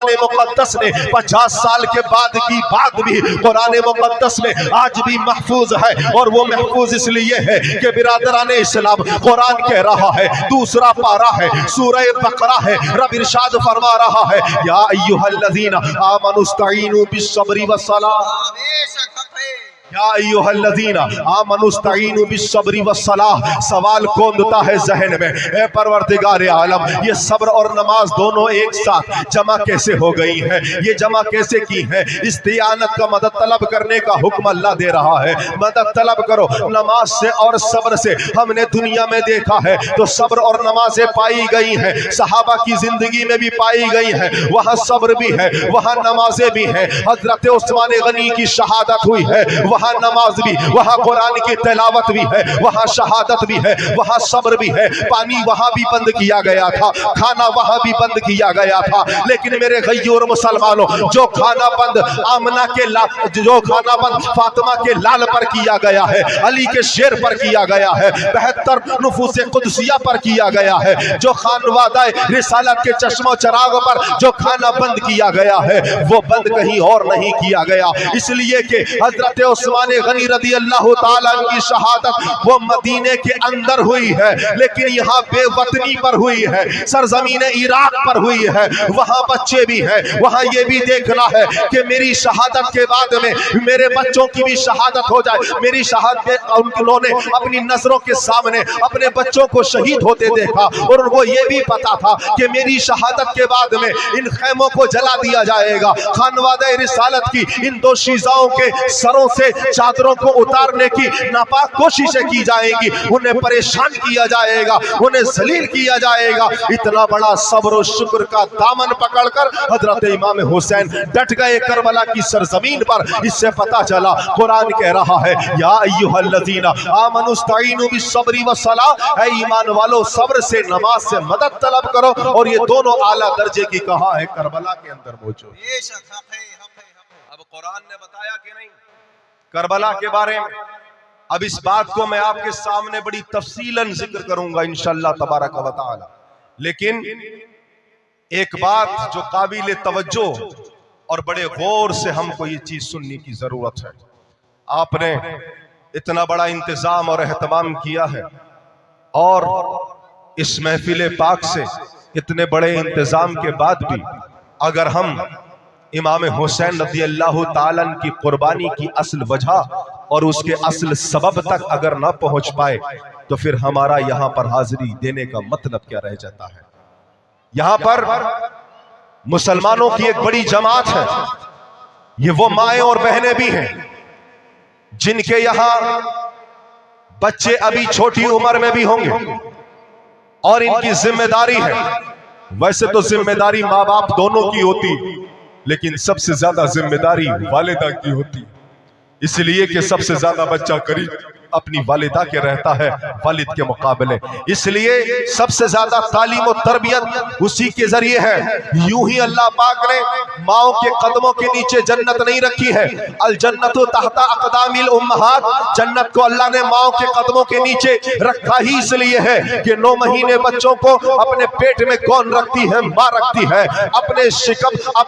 قرآن مقدس نے 50 سال کے بعد کی بات بھی قرآن مقدس میں آج بھی محفوظ ہے، اور وہ محفوظ اس لیے ہے کہ برادران اسلام قرآن کہہ رہا ہے، دوسرا پارہ ہے، سورہ بقرہ ہے، رب ارشاد فرما رہا ہے یا ایھا الذین آمنوا استعینوا بالصبر والصلاۃ، یا ایھا الذین آمنوا استعینوا بالصبر والصلاۃ۔ سوال کھولتا ہے ذہن میں، اے پروردگار عالم، یہ صبر اور نماز دونوں ایک ساتھ جمع کیسے ہو گئی ہیں؟ یہ جمع کیسے کی ہیں؟ استعانت کا مدد طلب کرنے کا حکم اللہ دے رہا ہے، مدد طلب کرو نماز سے اور صبر سے۔ ہم نے دنیا میں دیکھا ہے تو صبر اور نمازیں پائی گئی ہیں، صحابہ کی زندگی میں بھی پائی گئی ہیں، وہاں صبر بھی ہے، وہاں نمازیں بھی ہیں۔ حضرت عثمان غنی کی شہادت ہوئی ہے، وہاں نماز بھی، وہاں قرآن کی تلاوت بھی ہے، وہاں شہادت بھی ہے، وہاں صبر بھی ہے۔ پانی وہاں بھی بند کیا گیا تھا، کھانا وہاں بھی بند کیا گیا تھا، لیکن میرے غیور مسلمانوں، جو کھانا بند آمنہ کے جو کھانا بند فاطمہ کے لال پر کیا گیا ہے، علی کے شیر پر کیا گیا ہے، 72 نفوس قدسیہ پر کیا گیا ہے، جو خانوادہ رسالت کے چشم و چراغ پر جو کھانا بند کیا گیا ہے، وہ بند کہیں اور نہیں کیا گیا، اس لیے کہ حضرت عثمان غنی رضی اللہ تعالیٰ کی شہادت وہ مدینے کے اندر ہوئی ہے، لیکن یہاں بے وطنی پر ہوئی ہے، سرزمین عراق پر ہوئی ہے، وہاں بچے بھی ہیں، وہاں یہ بھی دیکھنا ہے کہ میری شہادت کے بعد میں میرے بچوں کی بھی شہادت ہو جائے۔ میری شہادت میں انہوں نے اپنی نظروں کے سامنے اپنے بچوں کو شہید ہوتے دیکھا، اور ان کو یہ بھی پتا تھا کہ میری شہادت کے بعد میں ان خیموں کو جلا دیا جائے گا، خانوادہ رسالت کی ان دو شیزاؤں کے سروں سے چادروں کو اتارنے کی ناپاک کوششیں کی جائیں گی، انہیں پریشان کیا جائے گا، انہیں ذلیل کیا جائے گا۔ اتنا بڑا صبر و شکر کا دامن پکڑ کر حضرت امام حسین ڈٹ گئے کربلا کی سرزمین پر۔ اس سے پتا چلا قرآن کہہ رہا ہے یا ایھا الذین آمنوا استعینوا بالصبر والصلاۃ، اے ایمان والو صبر سے نماز سے مدد طلب کرو، اور یہ دونوں اعلیٰ درجے کی کہا ہے کربلا کے اندر موجود۔ اب قرآن نے بتایا کہ نہیں کربلا کے بارے میں، اب اس بات کو میں آپ کے سامنے بڑی تفصیلاً ذکر کروں گا انشاءاللہ تبارک و تعالی، لیکن ایک بات جو قابل توجہ اور بڑے غور سے ہم کو یہ چیز سننے کی ضرورت ہے۔ آپ نے اتنا بڑا انتظام اور اہتمام کیا ہے، اور اس محفل پاک سے اتنے بڑے انتظام کے بعد بھی اگر ہم امام حسین رضی اللہ تعالیٰ کی قربانی کی اصل وجہ اور اس کے اصل سبب تک اگر نہ پہنچ پائے تو پھر ہمارا یہاں پر حاضری دینے کا مطلب کیا رہ جاتا ہے؟ یہاں پر مسلمانوں کی ایک بڑی جماعت ہے، یہ وہ مائیں اور بہنیں بھی ہیں جن کے یہاں بچے ابھی چھوٹی عمر میں بھی ہوں گے، اور ان کی ذمہ داری ہے۔ ویسے تو ذمہ داری ماں باپ دونوں کی ہوتی، لیکن سب سے زیادہ ذمہ داری والدہ کی ہوتی، اس لیے کہ سب سے زیادہ بچہ قریب اپنی والدہ کے رہتا ہے والد کے مقابلے، اس لیے سب سے زیادہ تعلیم و تربیت اسی کے ذریعے ہے۔ یوں ہی اللہ پاک نے ماؤں کے قدموں کے نیچے جنت نہیں رکھی ہے، الجنت تحت اقدام الامہات، جنت کو اللہ نے ماؤں کے قدموں کے نیچے رکھا ہی اس لیے ہے کہ 9 مہینے بچوں کو اپنے پیٹ میں کون رکھتی ہے؟ ماں رکھتی ہے، اپنے شکم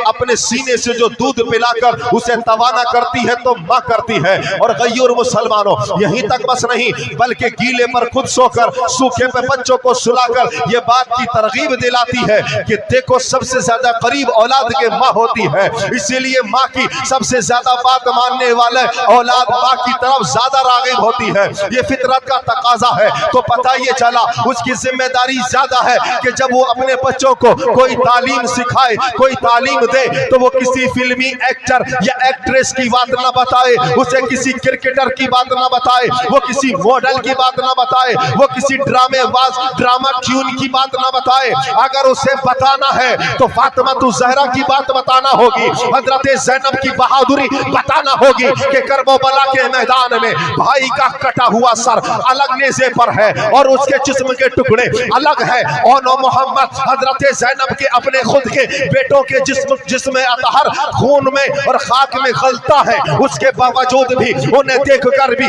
اپنے سینے سے جو دودھ پلا کر اسے توانا کرتی ہے تو ماں کرتی ہے۔ اور غیور مسلمانوں، یہیں تک بس نہیں بلکہ گیلے پر خود سو کر سوکھے پہ بچوں کو سلا کر یہ بات کی ترغیب دلاتی ہے کہ دیکھو سب سے زیادہ قریب اولاد کے ماں ہوتی ہے، اسی لیے ماں کی سب سے زیادہ بات ماننے والے اولاد ماں کی طرف زیادہ راغب ہوتی ہے، یہ فطرت کا تقاضا ہے۔ تو پتہ یہ چلا اس کی ذمہ داری زیادہ ہے کہ جب وہ اپنے بچوں کو کوئی تعلیم سکھائے، کوئی تعلیم دے، تو وہ کسی فلمی ایکٹر یا ایکٹریس کی بات نہ بتائے، اسے کسی کرکٹر کی بات نہ بتائے، وہ کسی ماڈل کی بات نہ بتائے، وہ کسی ڈرامہ ٹیون کی بات نہ بتائے۔ اگر اسے بتانا ہے تو فاطمہ الزہرا کی بات بتانا ہوگی، حضرت زینب کی بہادری بتانا ہوگی کہ کربلا کے میدان میں بھائی کا کٹا ہوا سر الگ نیزے پر ہے اور اس کے جسم کے ٹکڑے الگ ہے، اور محمد حضرت زینب کے اپنے خود کے بیٹوں کے جسم اطہر خون میں اور خاک میں غلطہ ہے، اس کے باوجود بھی انہیں دیکھ کر بھی